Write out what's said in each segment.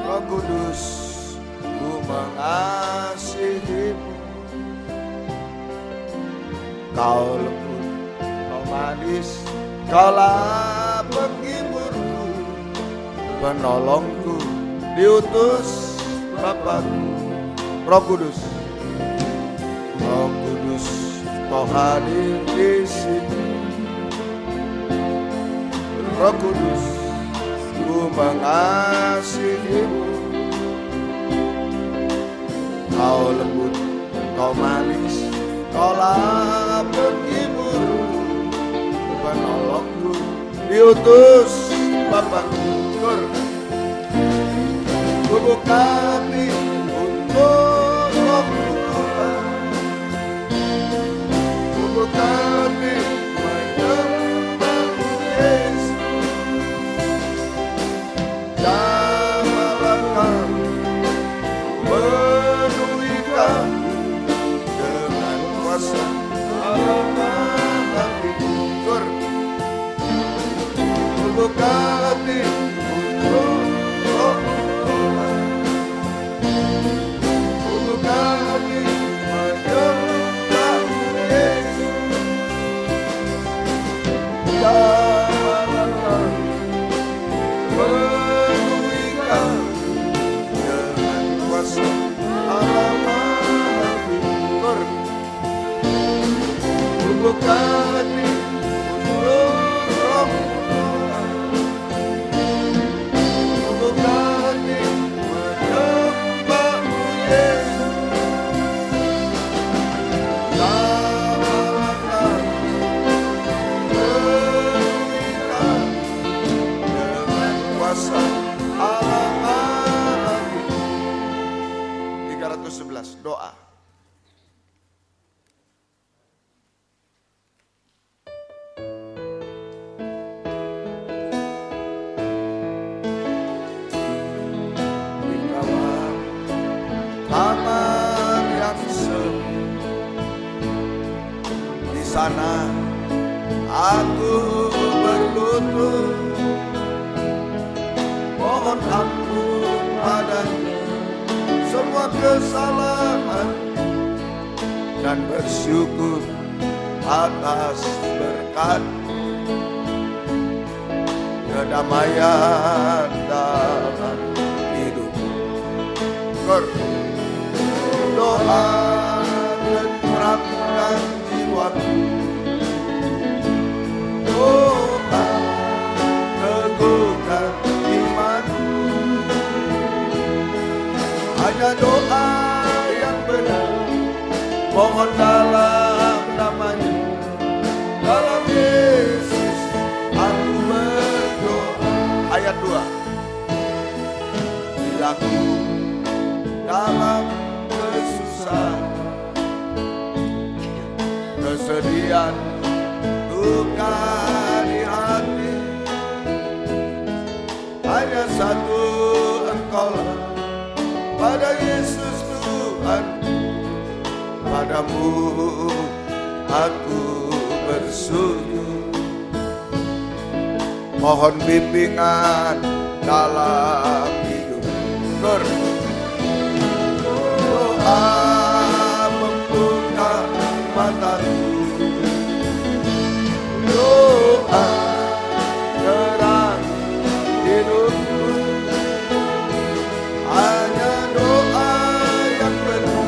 Roh Kudus, ku mengasihimu. Kau lembut, kau manis, kaulah penghiburku, penolongku, diutus Bapakku. Roh Kudus, Roh Kudus, kau hadir di sini. Roh Kudus, ku mengasihimu. Kau lembut, kau manis, kaulah penghibur, penolongku, diutus Bapakku. Ku buka hati untuk Roh-Mu Tuhan. Ku buka hati menyembah-Mu Yesus. Jamalah kami, penuhi kami dengan kuasa Allah Maha Figur. Buka hati untuk Roh-Mu Tuhan. Buka hati menyembah-Mu Yesus. Jamalah kami, penuhi kami dengan kuasa Allah Maha Figur. Buka hati untuk Roh-Mu Tuhan. Buka hati menyembah-Mu Yesus. Jamalah kami, penuhi kami dengan kuasa Allah Maha Figur. 311 doa. Di dalam kamar yang sepi, di sana aku berlutut, mohon ampun padanya semua kesalahan, dan bersyukur atas berkat kedamaian dalam hidupku. Berdoa tenteramkan jiwaku. Doa teguhkan imanku. Hanya doa yang benar, mohon dalam namanya, dalam Yesus aku berdoa. Ayat 2. Bila ku dalam kesusahan, kesedihan, duka di hati, hanya satu Engkaulah, pada Yesus Tuhan, padamu aku bersujud. Mohon bimbingan dalam hidup. Doa membuka mataku. Doa terang hidupku. Hanya doa yang benar,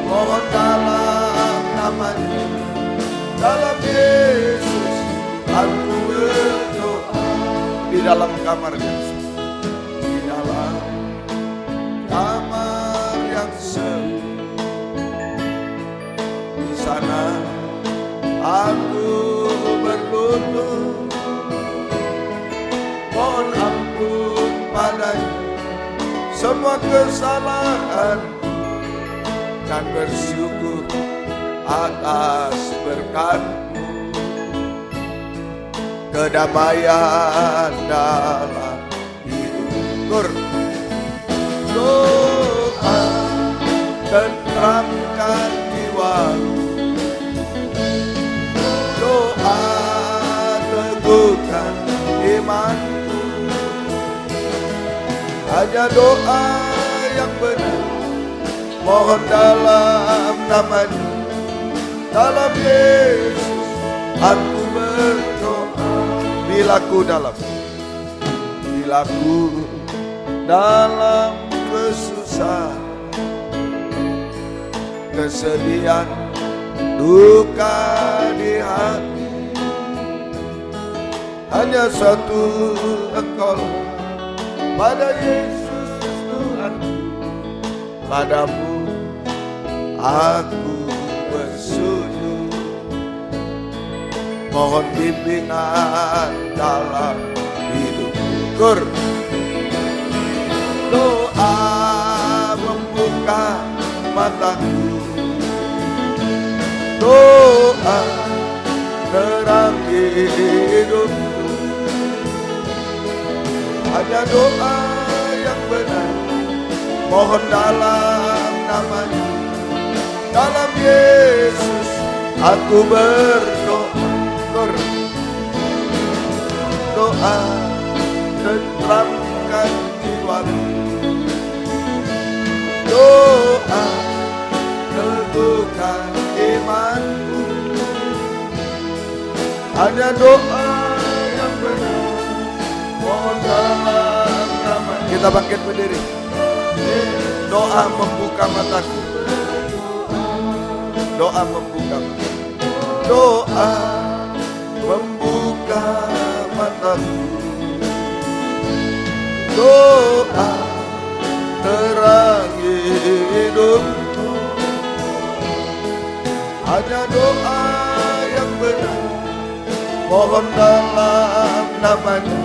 mohon dalam namanya, dalam Yesus aku berdoa. Di dalam kamar yang sepi, di dalam kamar yang sepi, di sana aku berlutut, mohon ampun padanya semua kesalahan, dan bersyukur atas berkat-Mu, kedamaian dalam hidup. Doa tenteramkan jiwaku. Doa teguhkan imanku. hanya doa yang benar, mohon dalam nama-Nya. Dalam Yesus aku berdoa. Bila ku dalam kesusahan, kesedihan, duka di hati, hanya satu Engkau, pada Yesus Tuhan, padamu aku bersujud. Mohon bimbingan dalam hidupku. Doa membuka mataku, doa terang hidupku. Hanya doa yang benar, mohon dalam nama-Nya. Dalam Yesus aku berdoa. Doa tentramkan jiwaku, doa teguhkan imanku. Hanya doa yang benar, mohon dalam nama-Nya. Kita bangkit berdiri. Doa membuka mataku, doa membuka mataku, doa membuka mataku, doa terangi hidupku. Hanya doa yang benar, mohon dalam nama-Nya.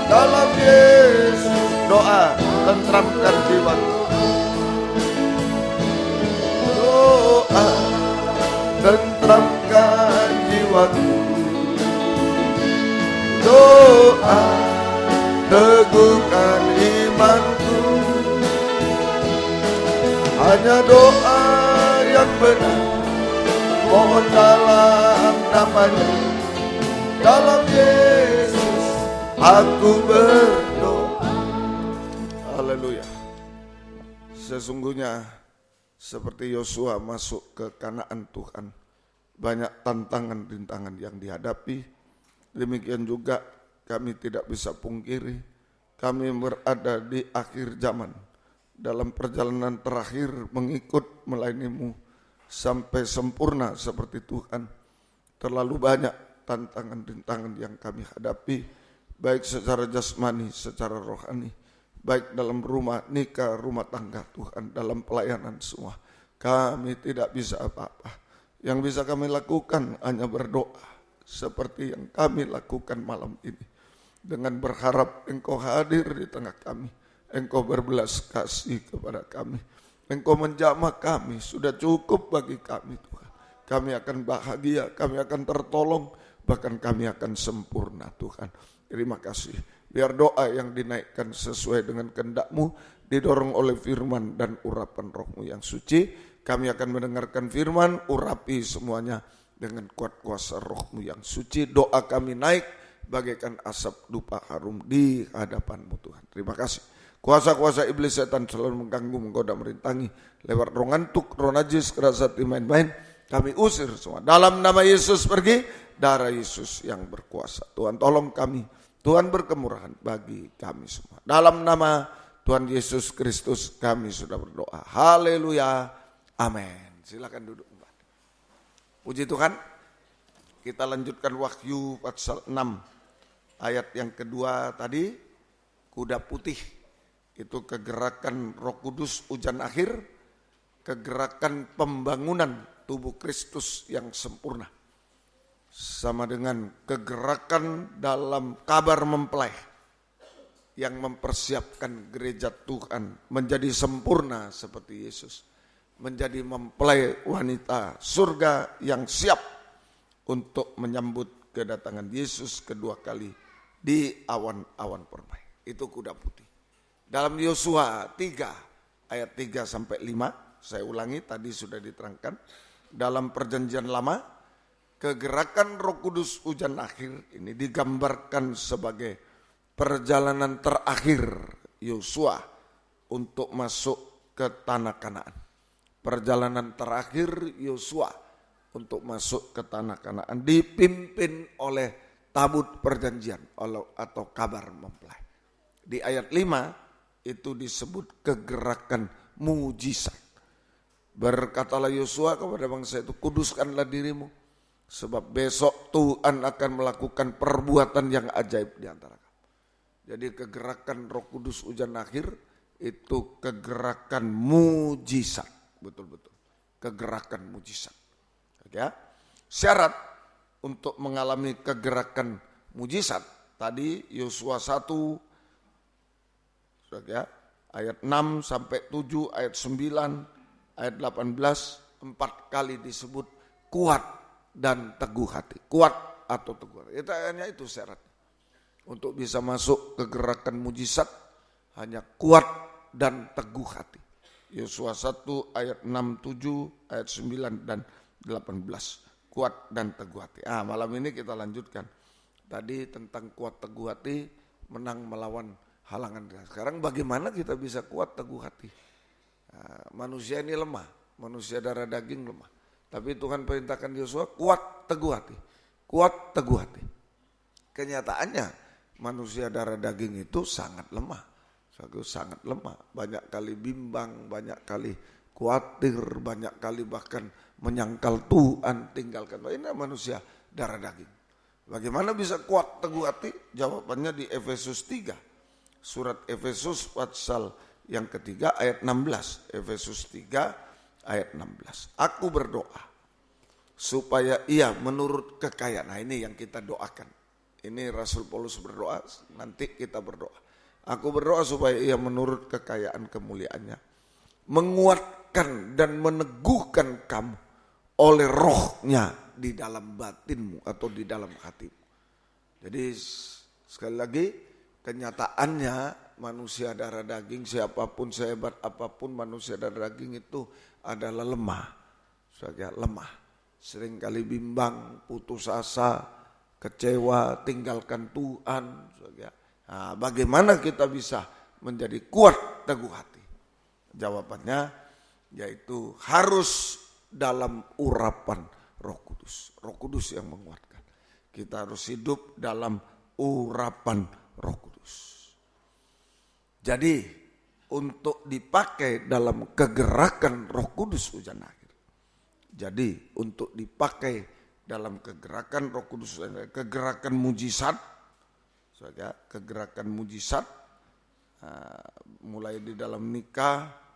Dalam Yesus doa tentramkan jiwaku, doa tentramkan jiwaku, doa teguhkan imanku. Hanya doa yang benar, mohon dalam nama-Nya. Dalam Yesus aku berdoa. Haleluya. Sesungguhnya seperti Yosua masuk ke Kanaan Tuhan, banyak tantangan-rintangan yang dihadapi. Demikian juga kami tidak bisa pungkiri, kami berada di akhir zaman, dalam perjalanan terakhir mengikut melayani-Mu sampai sempurna seperti Tuhan. Terlalu banyak tantangan-rintangan yang kami hadapi, baik secara jasmani, secara rohani, baik dalam rumah nikah, rumah tangga Tuhan, dalam pelayanan semua. Kami tidak bisa apa-apa. Yang bisa kami lakukan hanya berdoa, seperti yang kami lakukan malam ini. Dengan berharap Engkau hadir di tengah kami, Engkau berbelas kasih kepada kami, Engkau menjamah kami, sudah cukup bagi kami Tuhan. Kami akan bahagia, kami akan tertolong, bahkan kami akan sempurna Tuhan. Terima kasih. Biar doa yang dinaikkan sesuai dengan kehendak-Mu, didorong oleh firman dan urapan Roh-Mu yang suci. Kami akan mendengarkan firman, urapi semuanya dengan kuat kuasa Roh-Mu yang suci. Doa kami naik bagaikan asap dupa harum di hadapan-Mu Tuhan. Terima kasih. Kuasa-kuasa iblis setan selalu mengganggu, menggoda, merintangi. Lewat roh ngantuk, roh najis, keras hati, main-main. Kami usir semua. Dalam nama Yesus pergi, darah Yesus yang berkuasa. Tuhan tolong kami. Tuhan berkemurahan bagi kami semua. Dalam nama Tuhan Yesus Kristus kami sudah berdoa. Haleluya. Amin. Silakan duduk. Puji Tuhan. Kita lanjutkan Wahyu pasal 6. Ayat yang kedua tadi. Kuda putih. Itu kegerakan Roh Kudus hujan akhir. Kegerakan pembangunan tubuh Kristus yang sempurna. Sama dengan kegerakan dalam kabar mempelai yang mempersiapkan gereja Tuhan menjadi sempurna seperti Yesus, menjadi mempelai wanita surga yang siap untuk menyambut kedatangan Yesus kedua kali di awan-awan permai. Itu kuda putih. Dalam Yosua 3 ayat 3 sampai 5, saya ulangi tadi sudah diterangkan. Dalam perjanjian lama, kegerakan Roh Kudus hujan akhir ini digambarkan sebagai perjalanan terakhir Yosua untuk masuk ke tanah Kanaan. Perjalanan terakhir Yosua untuk masuk ke tanah Kanaan dipimpin oleh tabut perjanjian atau kabar mempelai. Di ayat 5 itu disebut kegerakan mujizat. Berkatalah Yosua kepada bangsa itu, kuduskanlah dirimu, sebab besok Tuhan akan melakukan perbuatan yang ajaib di antara kamu. Jadi kegerakan Roh Kudus hujan akhir itu kegerakan mujizat, betul-betul kegerakan mujizat. Ya. Syarat untuk mengalami kegerakan mujizat tadi Yosua 1 ya, ayat 6 sampai 7, ayat 9, ayat 18, 4 kali disebut kuat dan teguh hati. Kuat atau teguh hati. Itu hanya itu syaratnya. Untuk bisa masuk ke gerakan mujizat hanya kuat dan teguh hati. Yosua 1 ayat 6, 7, ayat 9 dan 18. Kuat dan teguh hati. Malam ini kita lanjutkan. Tadi tentang kuat teguh hati, menang melawan halangan. Sekarang bagaimana kita bisa kuat teguh hati? Manusia ini lemah, manusia darah daging lemah. Tapi Tuhan perintahkan Yosua kuat teguh hati, kuat teguh hati. Kenyataannya manusia darah daging itu sangat lemah, sangat lemah. Banyak kali bimbang, banyak kali khawatir, banyak kali bahkan menyangkal Tuhan, tinggalkan. Ini manusia darah daging. Bagaimana bisa kuat teguh hati? Jawabannya di Efesus 3, surat Efesus pasal yang ketiga ayat 16, Efesus 3 ayat 16. Aku berdoa supaya ia menurut kekayaan. Nah ini yang kita doakan. Ini Rasul Paulus berdoa, nanti kita berdoa. Aku berdoa supaya ia menurut kekayaan kemuliaannya menguatkan dan meneguhkan kamu oleh rohnya di dalam batinmu atau di dalam hatimu. Jadi sekali lagi kenyataannya manusia darah daging, siapapun sehebat apapun manusia darah daging itu adalah lemah. Saja lemah. Seringkali bimbang, putus asa, kecewa, tinggalkan Tuhan. Bagaimana kita bisa menjadi kuat teguh hati? Jawabannya yaitu harus dalam urapan Roh Kudus. Roh Kudus yang menguatkan. Kita harus hidup dalam urapan Roh Kudus. Jadi untuk dipakai dalam kegerakan Roh Kudus hujan akhir. Jadi untuk dipakai dalam kegerakan Roh Kudus, kegerakan mujizat, kegerakan mujizat, mulai di dalam nikah,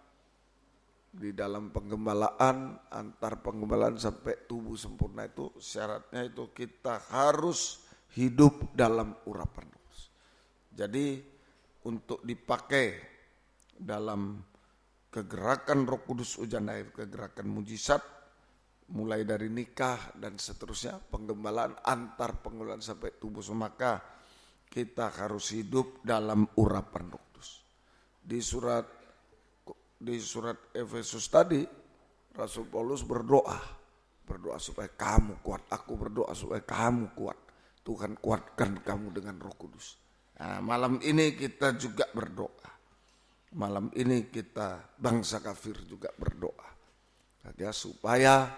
di dalam penggembalaan, antar penggembalaan sampai tubuh sempurna itu syaratnya itu kita harus hidup dalam urapan Roh Kudus. Jadi untuk dipakai dalam kegerakan Roh Kudus hujan air, kegerakan mujizat, mulai dari nikah dan seterusnya, penggembalaan, antar penggembalaan sampai tubuh, maka kita harus hidup dalam urapan Roh Kudus. Di surat Efesus tadi, Rasul Paulus berdoa supaya kamu kuat. Aku berdoa supaya kamu kuat. Tuhan kuatkan kamu dengan Roh Kudus. Nah, malam ini kita juga berdoa. Malam ini kita bangsa kafir juga berdoa. Ya, supaya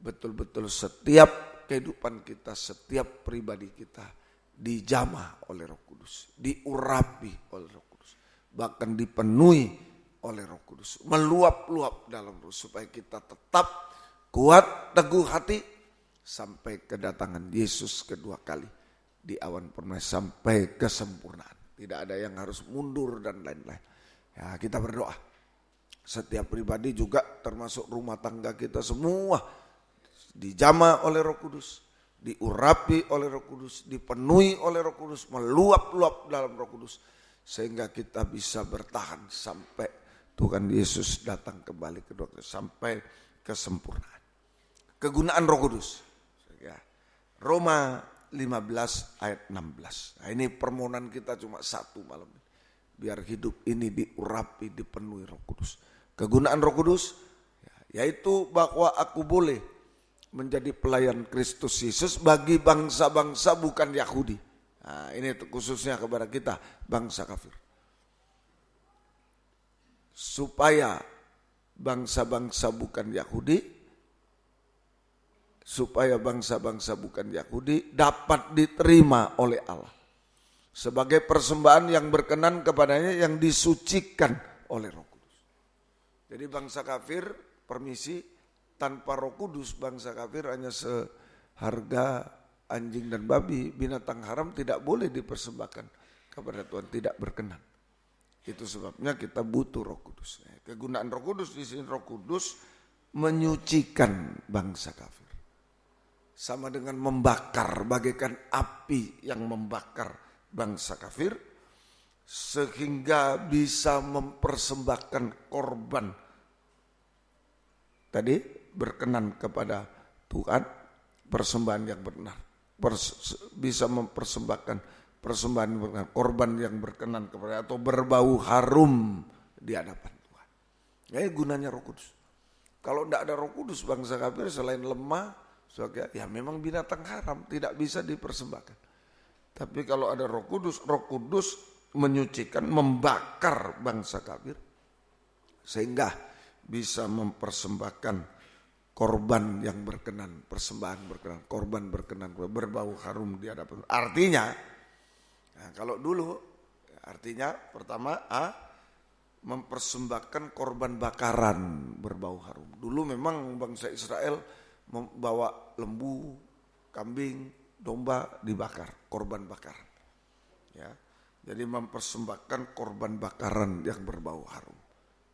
betul-betul setiap kehidupan kita, setiap pribadi kita dijamah oleh Roh Kudus, diurapi oleh Roh Kudus, bahkan dipenuhi oleh Roh Kudus, meluap-luap dalam Roh, supaya kita tetap kuat teguh hati sampai kedatangan Yesus kedua kali di awan permai sampai kesempurnaan. Tidak ada yang harus mundur dan lain-lain. Ya, kita berdoa. Setiap pribadi juga termasuk rumah tangga kita semua dijamah oleh Roh Kudus, diurapi oleh Roh Kudus, dipenuhi oleh Roh Kudus, meluap-luap dalam Roh Kudus, sehingga kita bisa bertahan sampai Tuhan Yesus datang kembali kedua kali, sampai kesempurnaan. Kegunaan Roh Kudus. Ya. Roma 15 ayat 16. Nah, ini permohonan kita cuma satu malam ini. Biar hidup ini diurapi, dipenuhi Roh Kudus. Kegunaan Roh Kudus yaitu bahwa aku boleh menjadi pelayan Kristus Yesus bagi bangsa-bangsa bukan Yahudi. Nah, ini khususnya kepada kita bangsa kafir. supaya bangsa-bangsa bukan Yahudi dapat diterima oleh Allah sebagai persembahan yang berkenan kepadanya, yang disucikan oleh Roh Kudus. Jadi bangsa kafir, permisi, tanpa Roh Kudus bangsa kafir hanya seharga anjing dan babi, binatang haram tidak boleh dipersembahkan kepada Tuhan, tidak berkenan. Itu sebabnya kita butuh Roh Kudus. Kegunaan Roh Kudus di sini, Roh Kudus menyucikan bangsa kafir. Sama dengan membakar, bagaikan api yang membakar bangsa kafir, sehingga bisa mempersembahkan korban tadi berkenan kepada Tuhan, persembahan yang benar, bisa mempersembahkan persembahan yang berkenan, korban yang berkenan kepada, atau berbau harum di hadapan Tuhan. Ya, gunanya Roh Kudus. Kalau tidak ada Roh Kudus, bangsa kafir selain lemah, ya memang binatang haram, tidak bisa dipersembahkan. Tapi kalau ada Roh Kudus menyucikan, membakar bangsa kafir, sehingga bisa mempersembahkan korban yang berkenan, persembahan berkenan, korban berkenan, berbau harum di hadapan. Artinya, nah kalau dulu, artinya pertama mempersembahkan korban bakaran berbau harum. Dulu memang bangsa Israel membawa lembu, kambing, domba dibakar, korban bakaran. Ya, jadi mempersembahkan korban bakaran yang berbau harum.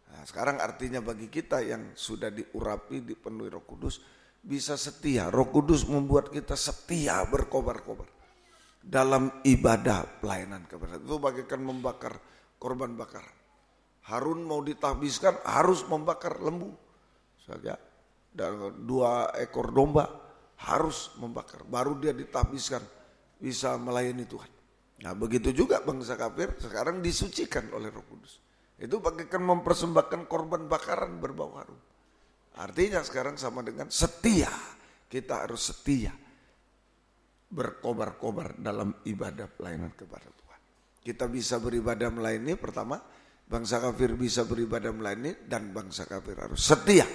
Nah, sekarang artinya bagi kita yang sudah diurapi, dipenuhi Roh Kudus, bisa setia. Roh Kudus membuat kita setia, berkobar-kobar dalam ibadah pelayanan kepada Tuhan. Itu bagaikan membakar korban bakaran. Harun mau ditahbiskan harus membakar lembu, dan 2 ekor domba harus membakar, baru dia ditahbiskan bisa melayani Tuhan. Nah begitu juga bangsa kafir sekarang disucikan oleh Roh Kudus. Itu bagaikan mempersembahkan korban bakaran berbau harum. Artinya sekarang sama dengan setia. Kita harus setia, berkobar-kobar dalam ibadah pelayanan kepada Tuhan. Kita bisa beribadah melayani, pertama bangsa kafir bisa beribadah melayani, dan bangsa kafir harus setia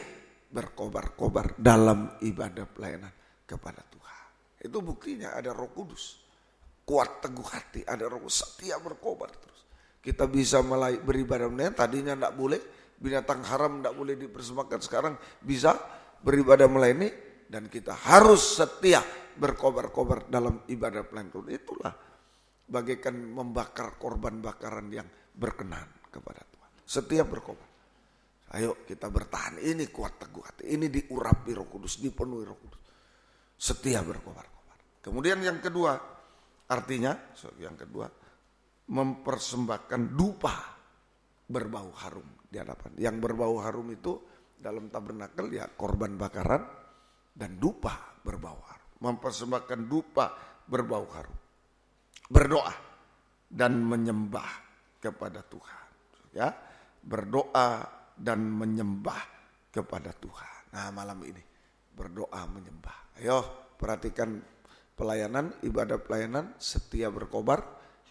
berkobar-kobar dalam ibadah pelayanan kepada Tuhan. Itu buktinya ada Roh Kudus, kuat teguh hati, ada Roh Kudus, setia berkobar terus. Kita bisa beribadah melayani, tadinya tidak boleh, binatang haram tidak boleh dipersembahkan, sekarang bisa beribadah melayani, dan kita harus setia berkobar-kobar dalam ibadah pelayanan. Itulah bagaikan membakar korban bakaran yang berkenan kepada Tuhan. Setia berkobar. Ayo kita bertahan, ini kuat teguh hati, ini diurapi Roh Kudus, dipenuhi Roh Kudus. Setia berkobar-kobar. Kemudian yang kedua, artinya yang kedua, mempersembahkan dupa berbau harum di hadapan. Yang berbau harum itu dalam tabernakel ya korban bakaran dan dupa berbau harum. Mempersembahkan dupa berbau harum. Berdoa dan menyembah kepada Tuhan. Ya, berdoa dan menyembah kepada Tuhan. Nah malam ini berdoa menyembah. Ayo perhatikan pelayanan, ibadah pelayanan, setia berkobar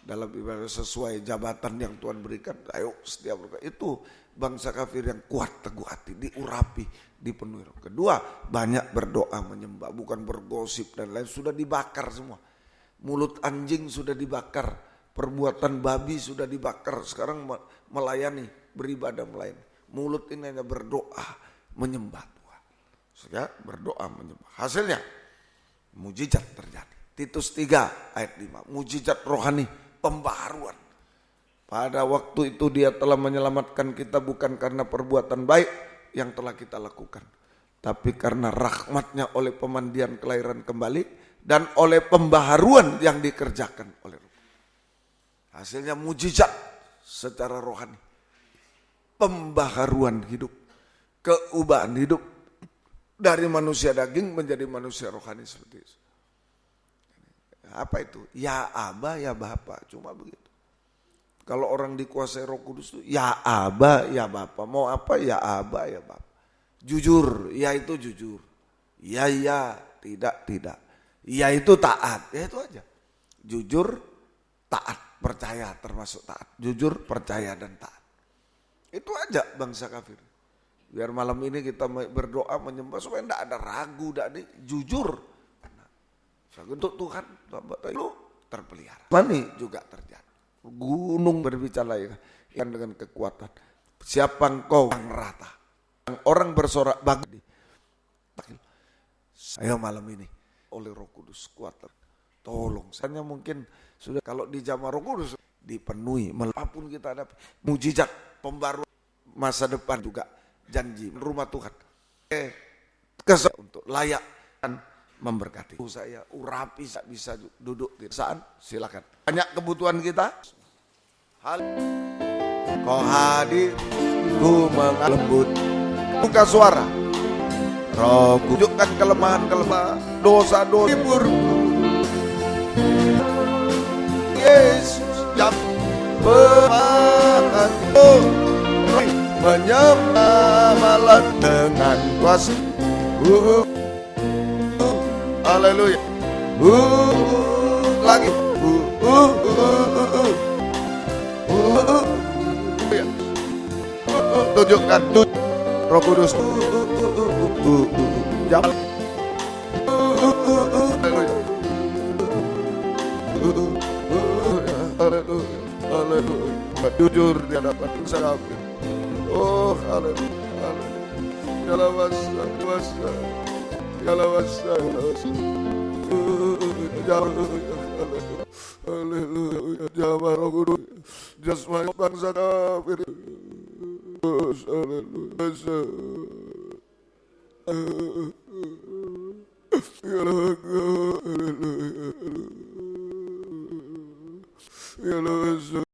dalam ibadah sesuai jabatan yang Tuhan berikan. Ayo setia berkobar. Itu bangsa kafir yang kuat teguh hati, diurapi, dipenuhi. Kedua, banyak berdoa menyembah, bukan bergosip dan lain, sudah dibakar semua. Mulut anjing sudah dibakar, perbuatan babi sudah dibakar. Sekarang melayani, beribadah melayani. Mulut ini hanya berdoa menyembah Tuhan. Ya, berdoa menyembah. Hasilnya mujizat terjadi. Titus 3 ayat 5. Mujizat rohani, pembaharuan. Pada waktu itu dia telah menyelamatkan kita bukan karena perbuatan baik yang telah kita lakukan, tapi karena rahmatnya oleh pemandian kelahiran kembali dan oleh pembaharuan yang dikerjakan oleh Roh. Hasilnya mujizat secara rohani. Pembaharuan hidup, keubahan hidup dari manusia daging menjadi manusia rohani seperti itu. Apa itu? Ya Aba, ya Bapa, cuma begitu. Kalau orang dikuasai Roh Kudus itu ya Aba, ya Bapa. Mau apa? Ya Aba, ya Bapa. Jujur, ya itu jujur. Ya, tidak, tidak. Ya itu taat, ya itu aja. Jujur, taat, percaya termasuk taat. Jujur, percaya dan taat. Itu aja bangsa kafir. Biar malam ini kita berdoa menyembah supaya tidak ada ragu, tidak ada jujur. Untuk Tuhan, lu terpelihara. Mani juga terjadi. Gunung berbicara yang dengan kekuatan. Siapa engkau yang rata? Orang bersorak bagi. Saya malam ini oleh Roh Kudus kuat. Tolong. Saya mungkin sudah kalau di jamaah Roh Kudus dipenuhi. Apapun kita ada mujizat pembaruan masa depan juga janji rumah Tuhan. Kesal untuk layak dan memberkati. Saya urapi bisa duduk di saat silakan. Banyak kebutuhan kita. Hal kau hadir, ku mengalembut, buka suara. Roh tunjukkan kelemahan-kelemahan, dosa-dosa hiburku. Yesus jam berhati, menyembah malam dengan kuasa. Haleluya. Lagi. Tunjukkan Roh Kudus. Jangan. Haleluya. Haleluya. Jujur di hadapan saya. Oh, haleluya. Haleluya. Haleluya. Haleluya. Jamaah Roh Kudus. Jasmani bangsa kafir. Haleluya. Haleluya.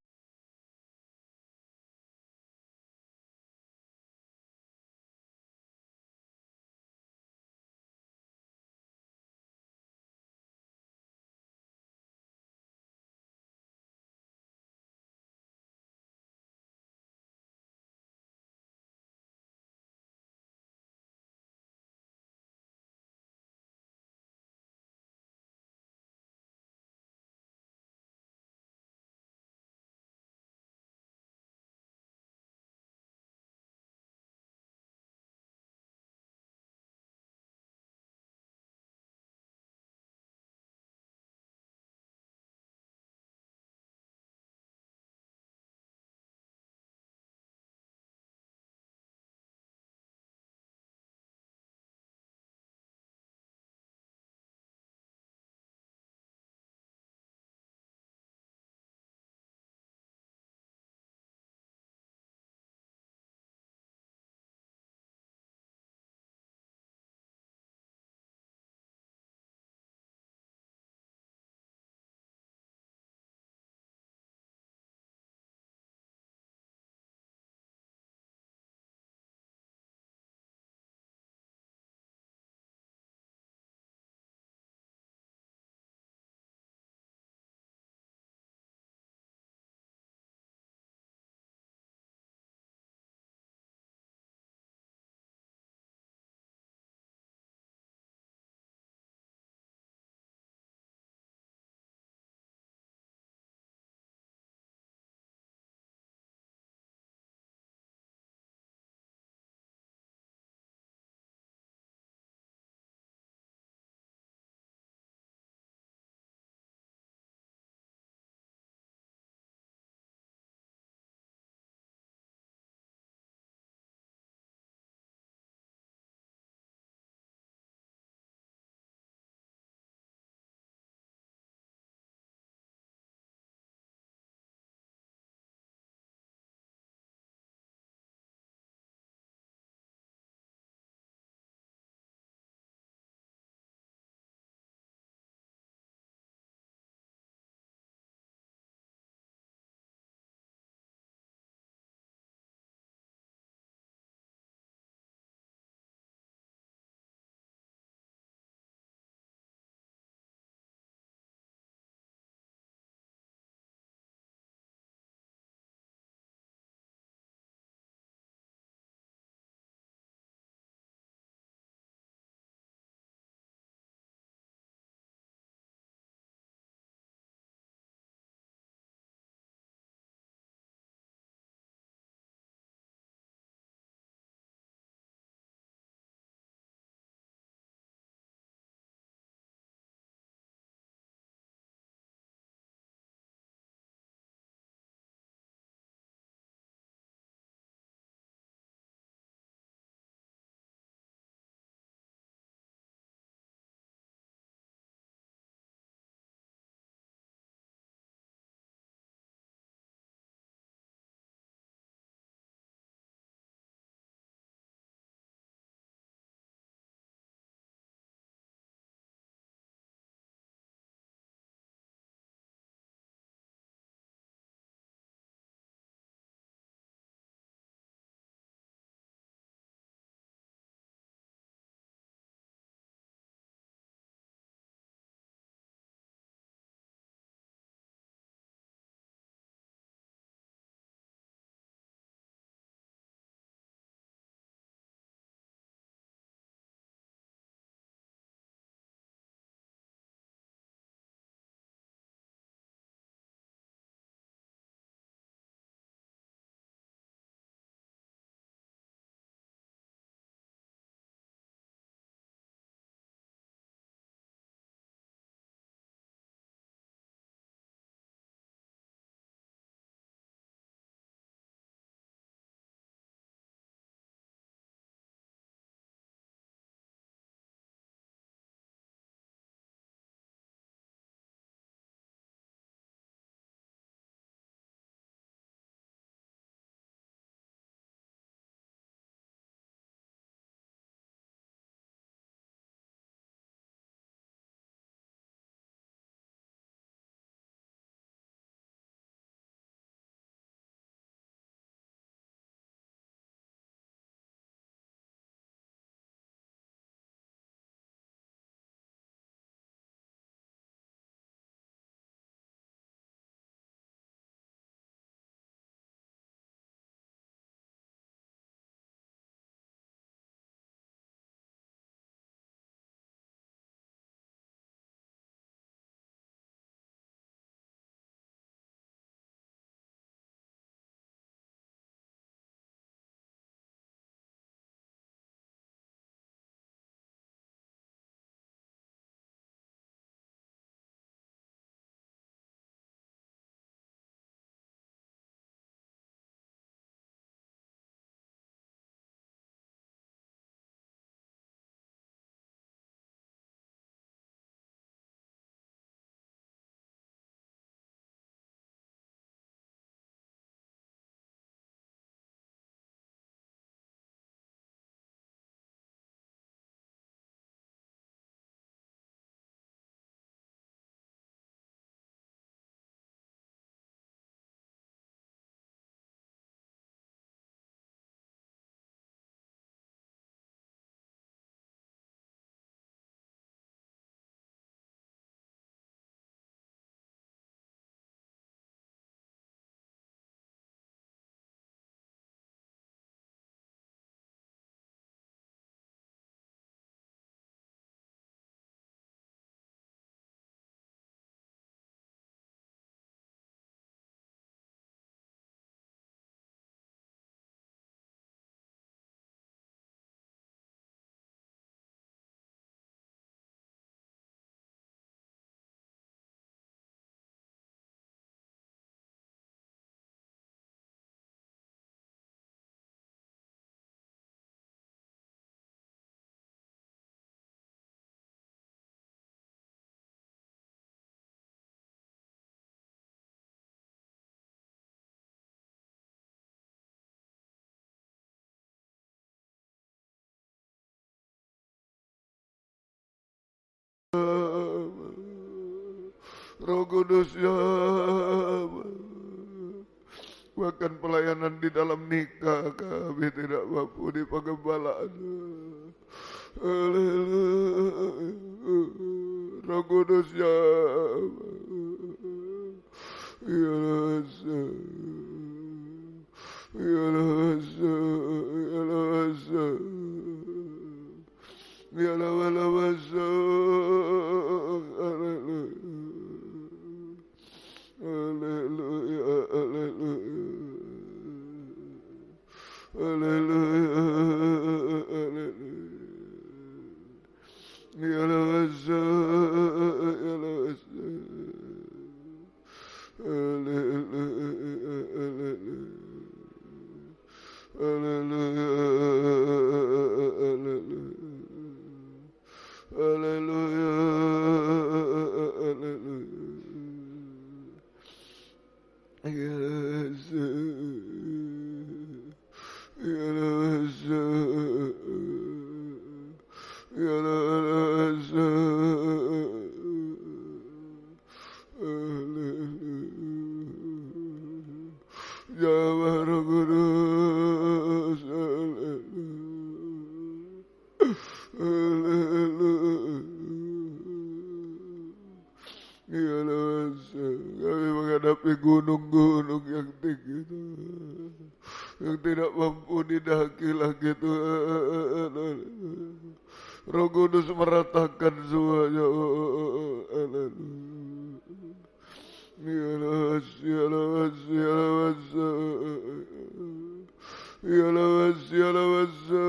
Roh Kudus ya, bahkan pelayanan di dalam nikah kami tidak mampu di pengembalaan. Haleluya. Roh Kudus ya, ya rasa, ya rasa, ya rasa, ya rasa. Haleluya, haleluya, haleluya, haleluya. Ya rasa, ya rasa. Haleluya, haleluya, haleluya, haleluya, haleluya. Ya rasa, ya rasa, ya rasa. Jawab Roh Kudus, haleluya. Ya rasa, kami menghadapi gunung-gunung yang tinggi itu, yang tidak mampu didaki lagi Tuhan. Roh Kudus meratakan semuanya. Ya rasa, ya rasa, ya rasa, ya rasa, ya rasa,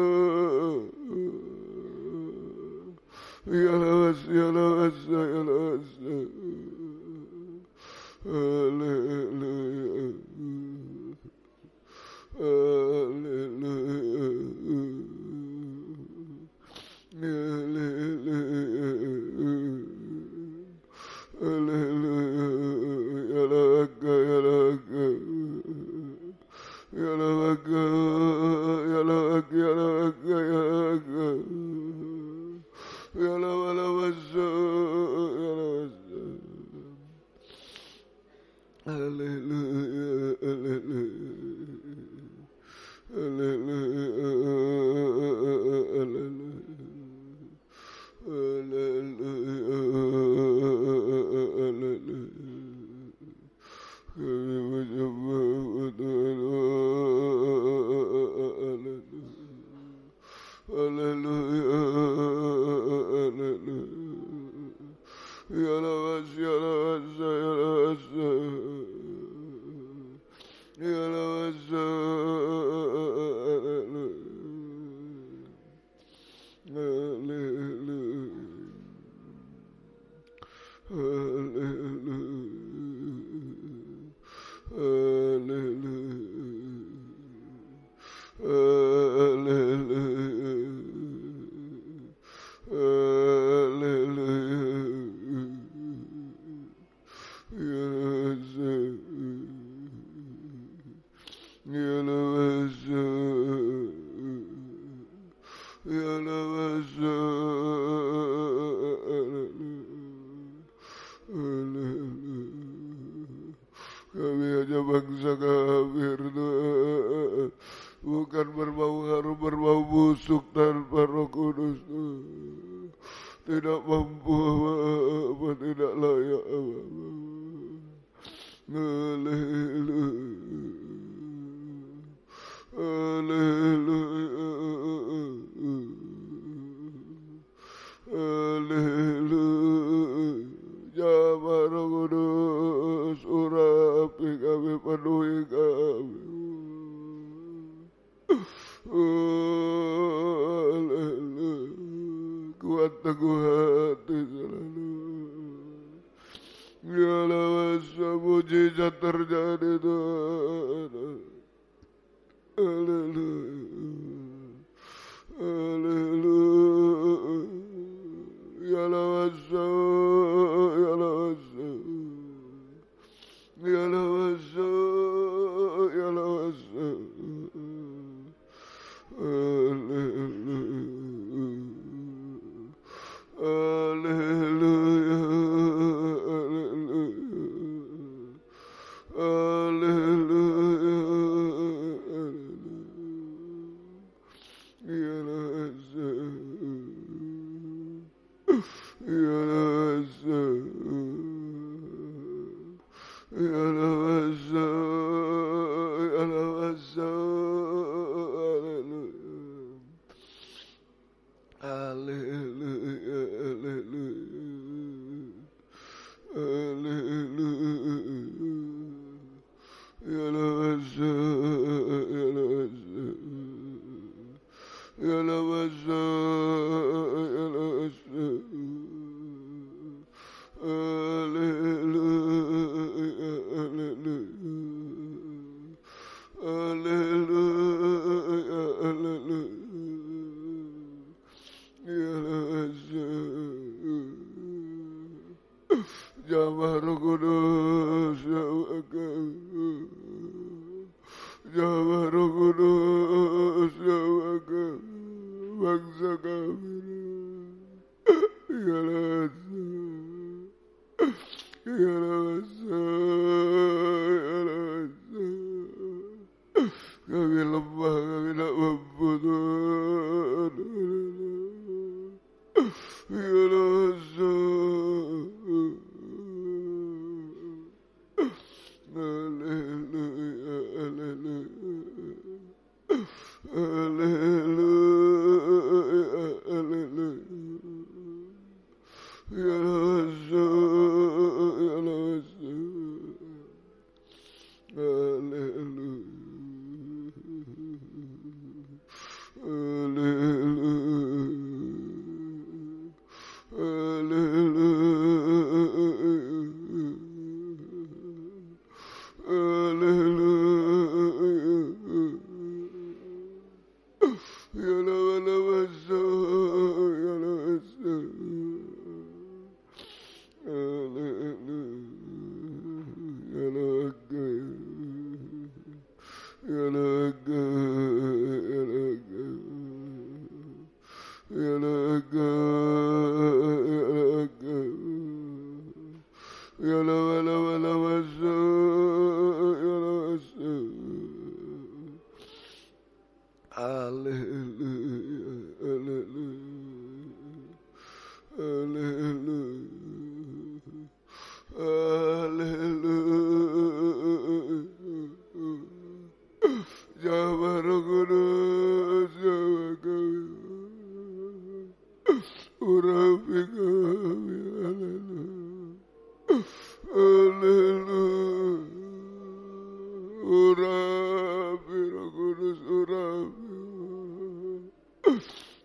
ya rasa, ya rasa, ya rasa. Haleluya, haleluya, haleluya, haleluya. Ya raga, ya raga, ya raga, ya raga, ya raga, ya raga. Ya raga, ya raga. Haleluya, haleluya, haleluya, haleluya. Kami menyembah Tuhan. Haleluya, haleluya. Ya rasa, ya rasa, ya rasa, ya rasa. Kami hanya bangsa kafir Tuhan, bukan berbau harum, berbau busuk tanpa Roh Kudus Tuhan. Tidak mampu apa, tidak layak apa. Haleluya, haleluya, haleluya. Jawab Roh Kudus, urapi kami, penuhi kami. Haleluya. Kuat teguh hati selalu. Ya lawasa mujizat terjadi Tuhan. Haleluya, haleluya. Ya lawasa, ya lawasa, ya lawasa, ya lawasa. Haleluya, haleluya, haleluya.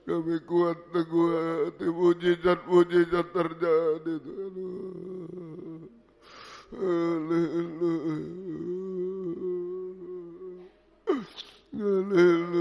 Kami kuat teguh hati, mujizat-mujizat terjadi Tuhan. Haleluya. Haleluya.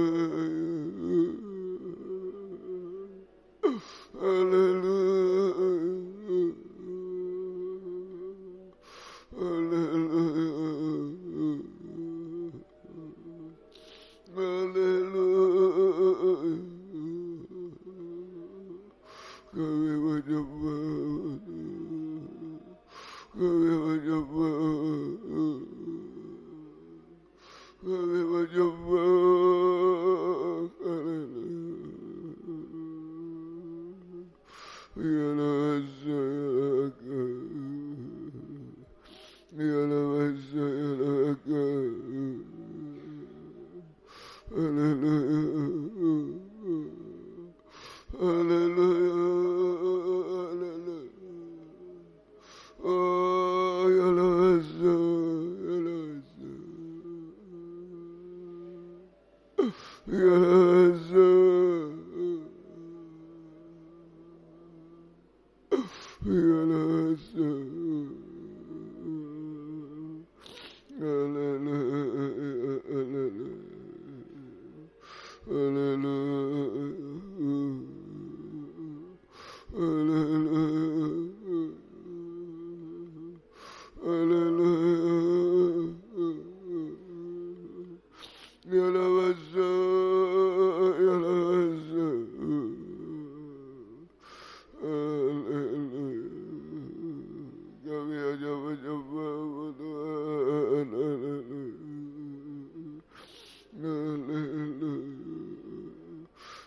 Haleluya.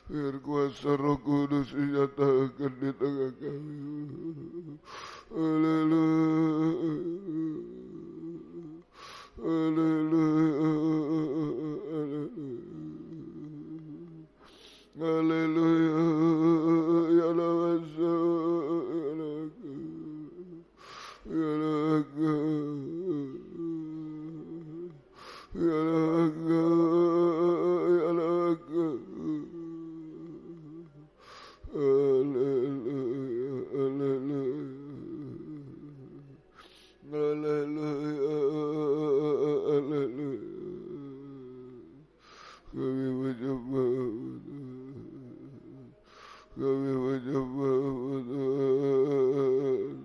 Biar kuasa Roh Kudus dinyatakan di tengah kami. Haleluya. Haleluya, haleluya. Kami menyembah, kami menyembah Tuhan,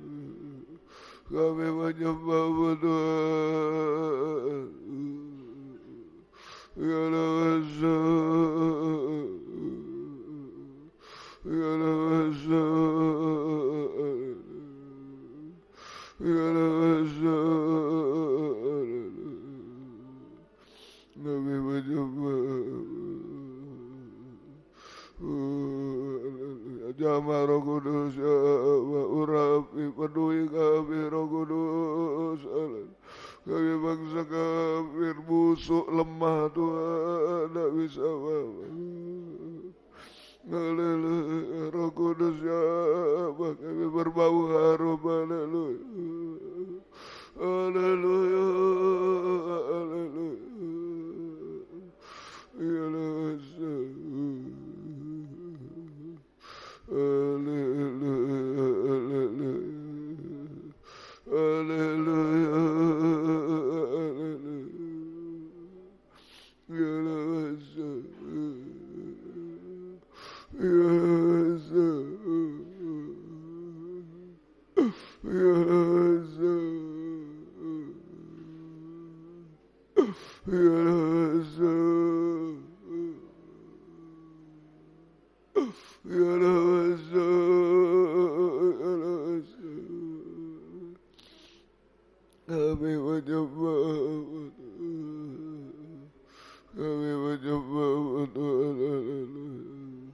kami menyembah Tuhan. Ya Nasa, ya Nasa, ya Nasa. Kami menyembah Jama Roh Kudus, ya urapi penuhi kami Roh Kudus. Kami bangsa kafir, busuk, lemah Tuhan, tak bisa apa-apa. Haleluya, Roh Kudus ya Allah, kami berbau harum. Haleluya, haleluya, haleluya. Ya Allah, haleluya, haleluya, haleluya, haleluya. Ya Allah, ya Allah, ya Allah, ya kami menyembah, kami menyembah Tuhan.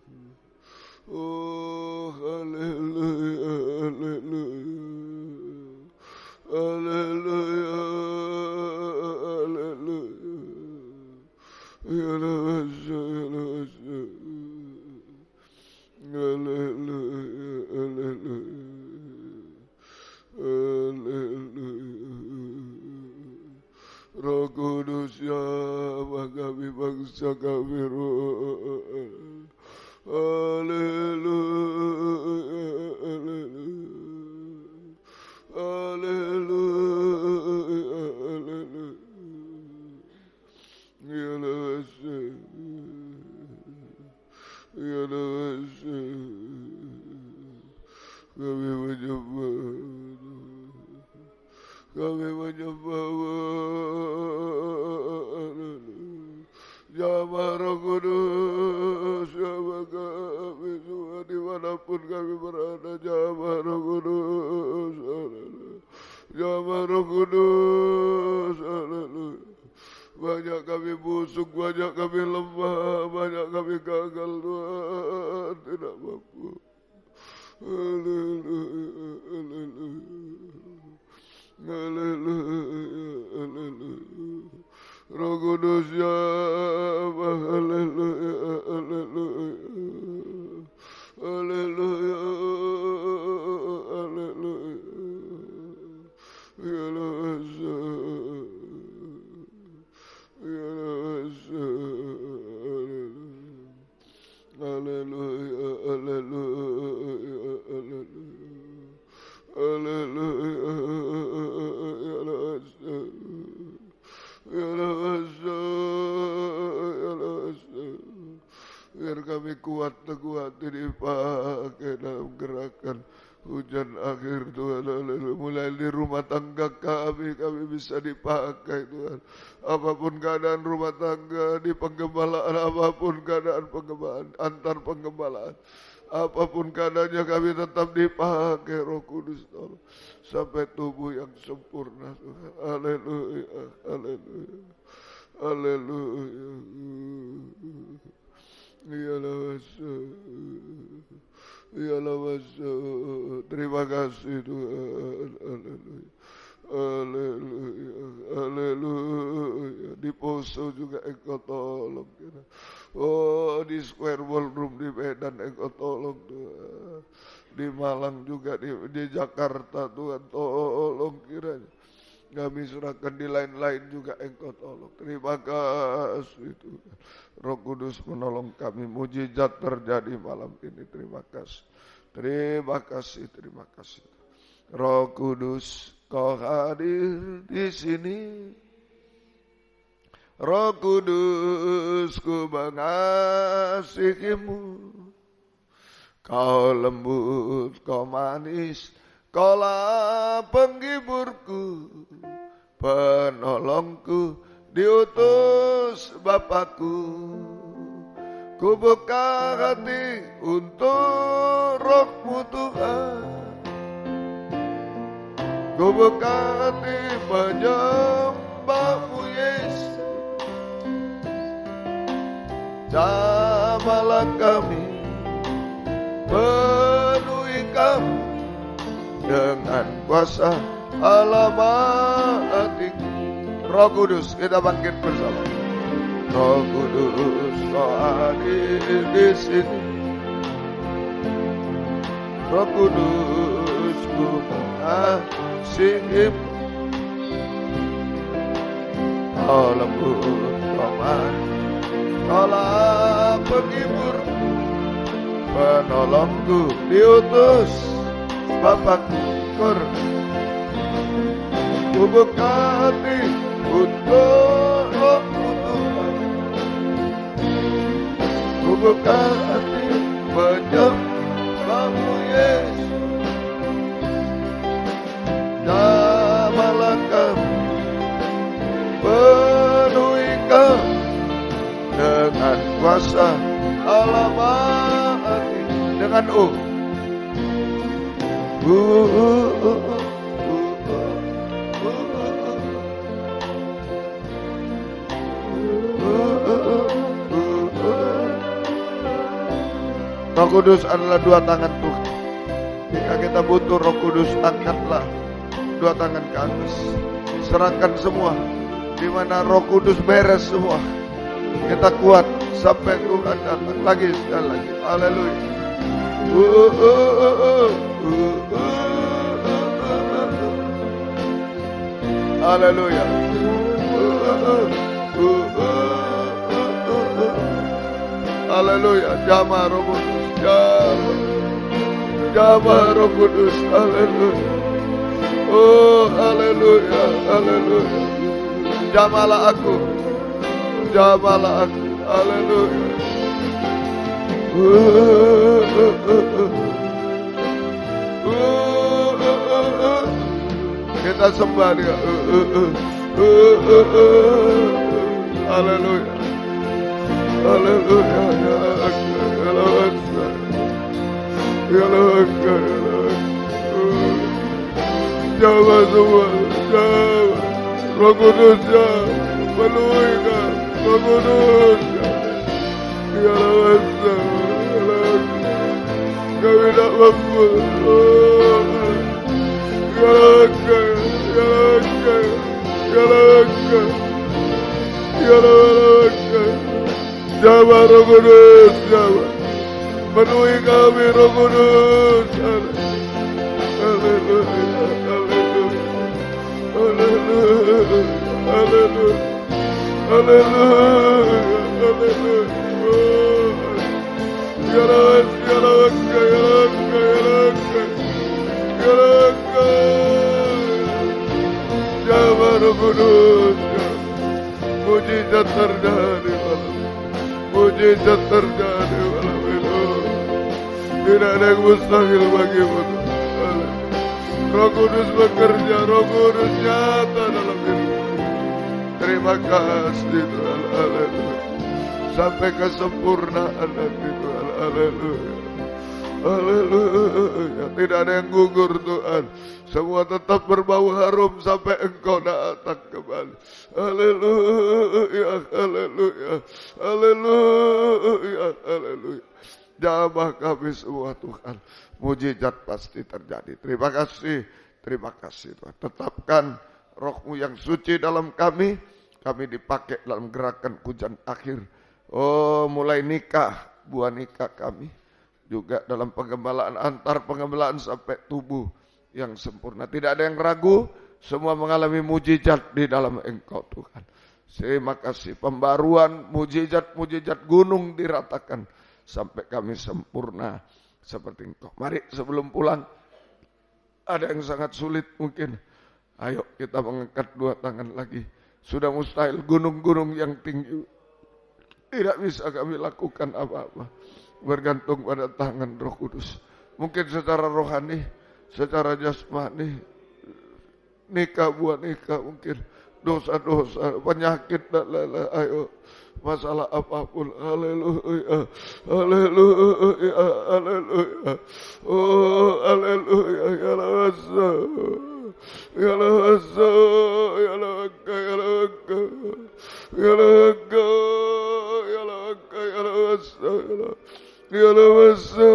Oh, haleluya, haleluya, haleluya, haleluya. Ya Allah, ya Allah, haleluya, haleluya, haleluya. Roh Kudus ya kami bangsa kami roh. Haleluya, haleluya, haleluya, haleluya. Ya Allah, ya Allah, kami menyembah, kami menyembah. Jamaah Roh Kudus, jamaah kami semua dimanapun kami berada. Jamaah Roh Kudus, jamaah Roh Kudus, haleluya. Banyak kami busuk, banyak kami lemah, banyak kami gagal Tuhan, tidak mampu. Haleluya, haleluya, haleluya, haleluya. Roh Kudus ya Allah, haleluya, haleluya, haleluya, haleluya. Ya Allah, ya Allah, haleluya, haleluya, haleluya, haleluya, ya Allah. Ya Allah, biar kami kuat teguh hati dipakai dalam gerakan hujan akhir Tuhan. Mulai di rumah tangga kami bisa dipakai Tuhan. Apapun keadaan rumah tangga, di penggembalaan, apapun keadaan penggembalaan, antar penggembalaan, apapun keadaannya kami tetap dipakai Roh Kudus tolong. Sampai tubuh yang sempurna Tuhan. Haleluya, haleluya, haleluya. Ya Allah, ya Allah, terima kasih Tuhan. Haleluya, haleluya, haleluya. Di Poso juga Engkau tolong kita. Oh, di Square Ballroom di Medan Engkau tolong Tuhan. Di Malang juga, di Jakarta Tuhan tolong kiranya. Kami serahkan di lain-lain juga Engkau tolong. Terima kasih Tuhan. Roh Kudus menolong kami. Mujizat terjadi malam ini. Terima kasih. Terima kasih, terima kasih. Roh Kudus Kau hadir di sini. Roh Kudus, ku mengasihimu. Kau lembut, kau manis, kaulah penghiburku, penolongku, diutus Bapakku. Ku buka hati untuk Roh-Mu Tuhan. Ku buka hati menyembah-Mu Yesus. Jamahlah kami, penuhi kami dengan kuasa Almighty. Roh Kudus, kita bangkit bersama. Roh Kudus, kau hadir di sini. Roh Kudus, ku mengasihimu. Kau lembut, kau manis, kaulah penghiburku, penolongku, diutus Bapakku. Ku buka hati untuk Roh-Mu Tuhan. Ku buka hati menyembah-Mu Yesus. Jamahlah kami, penuhi kami dengan kuasa Almighty. Dengan Roh Kudus adalah dua tangan Tuhan. Jika kita butuh Roh Kudus, angkatlah dua tangan ke atas. Serahkan semua. Di mana Roh Kudus beres semua, kita kuat sampai Tuhan datang. Lagi sekali lagi. Haleluya. Haleluya. Haleluya. Jamah Roh Kudus. Jamah Roh Kudus. Haleluya. Oh, haleluya. Haleluya. Jamahlah aku. Jamahlah aku. Haleluya. Kita sembah dia. Haleluya. Haleluya. Jamah semua. Jamah. Roh Kudus ya. Penuhi kami. Roh Kudus ya. Kami tak mampu. Jamah Roh Kudus, jamah. Penuhi kami Roh Kudus. Haleluya, haleluya, haleluya, haleluya, haleluya, haleluya. Jamah Roh Kudus, mujizat terjadi malam, mujizat terjadi malam itu. Tidak ada yang mustahil bagimu. Roh Kudus bekerja, Roh Kudus nyata dalam hidup. Terima kasih Tuhan, haleluya. Sampai kesempurnaan nanti Tuhan, haleluya. Haleluya. Tidak ada yang gugur Tuhan. Semua tetap berbau harum sampai Engkau datang kembali. Haleluya, haleluya, haleluya, haleluya. Jamah kami semua Tuhan. Mujizat pasti terjadi. Terima kasih Tuhan. Tetapkan Roh-Mu yang suci dalam kami. Kami dipakai dalam gerakan hujan akhir. Oh, mulai nikah, buah nikah kami. Juga dalam pengembalaan, antar pengembalaan sampai tubuh yang sempurna. Tidak ada yang ragu, semua mengalami mujizat di dalam Engkau Tuhan. Terima kasih, pembaruan, mujizat gunung diratakan sampai kami sempurna seperti Engkau. Mari sebelum pulang, ada yang sangat sulit mungkin. Ayo kita mengangkat dua tangan lagi. Sudah mustahil gunung-gunung yang tinggi. Tidak bisa kami lakukan apa-apa. Bergantung pada tangan Roh Kudus. Mungkin secara rohani, secara jasmani, nikah buat nikah mungkin. Dosa-dosa, penyakit dan lain-lain. Ayo. Masalah apapun, haleluya, haleluya, haleluya, oh haleluya, ya lasa, ya lasa, ya laka, ya laka, ya laka, ya laka, ya lasa, ya lasa,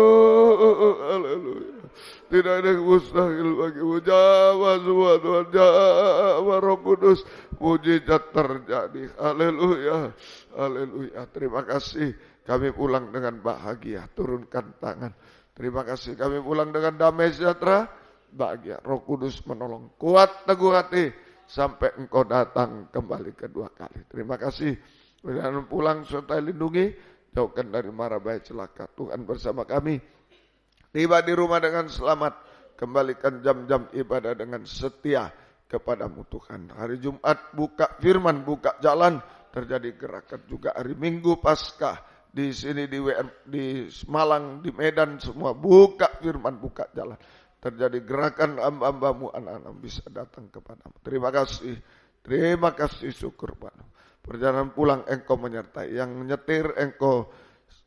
haleluya. Tidak ada yang mustahil bagimu. Jawab semua Tuhan, jawab Roh Kudus, mujizat terjadi. Haleluya, haleluya. Terima kasih kami pulang dengan bahagia. Turunkan tangan. Terima kasih kami pulang dengan damai sejahtera, bahagia. Roh Kudus menolong, kuat teguh hati sampai Engkau datang kembali kedua kali. Terima kasih. Dan pulang serta lindungi, jauhkan dari mara bahaya celaka. Tuhan bersama kami. Tiba di rumah dengan selamat, kembalikan jam-jam ibadah dengan setia kepadamu Tuhan. Hari Jumat buka firman, buka jalan, terjadi gerakan juga. Hari Minggu Paskah di sini di Malang, di Medan semua buka firman, buka jalan. Terjadi gerakan hamba-hambamu, anak-anak bisa datang kepadamu. Terima kasih syukur padamu. Perjalanan pulang Engkau menyertai, yang nyetir Engkau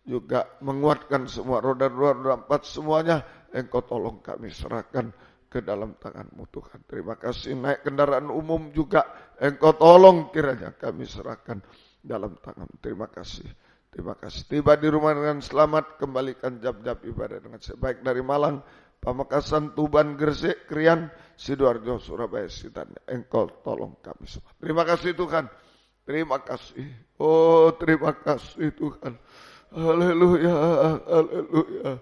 juga menguatkan semua roda-roda 4 semuanya Engkau tolong kami serahkan ke dalam tangan-Mu Tuhan. Terima kasih. Naik kendaraan umum juga Engkau tolong kiranya kami serahkan dalam tangan. Terima kasih. Terima kasih. Tiba di rumah dengan selamat, kembalikan jam-jam ibadah dengan sebaik dari Malang, Pamekasan, Tuban, Gresik, Krian, Sidoarjo, Surabaya, Sitan. Engkau tolong kami semua. Terima kasih Tuhan. Terima kasih. Oh, terima kasih Tuhan. Haleluya, haleluya,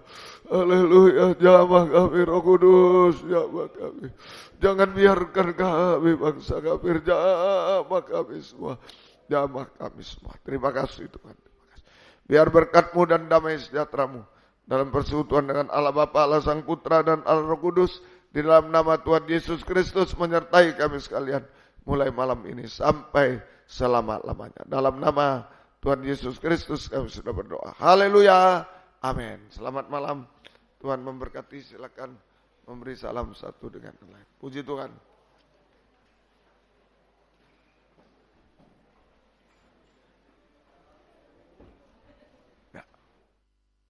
haleluya. Jamah kami Roh Kudus, jamah kami. Jangan biarkan kami bangsa kafir, jamah kami semua, jamah kami semua. Terima kasih Tuhan. Terima kasih. Biar berkat-Mu dan damai sejahtera-Mu dalam persekutuan dengan Allah Bapa, Allah Sang Putra dan Allah Roh Kudus, di dalam nama Tuhan Yesus Kristus menyertai kami sekalian mulai malam ini sampai selama-lamanya. Dalam nama Tuhan Yesus Kristus kami sudah berdoa. Haleluya. Amin. Selamat malam. Tuhan memberkati. Silakan memberi salam satu dengan yang lain. Puji Tuhan.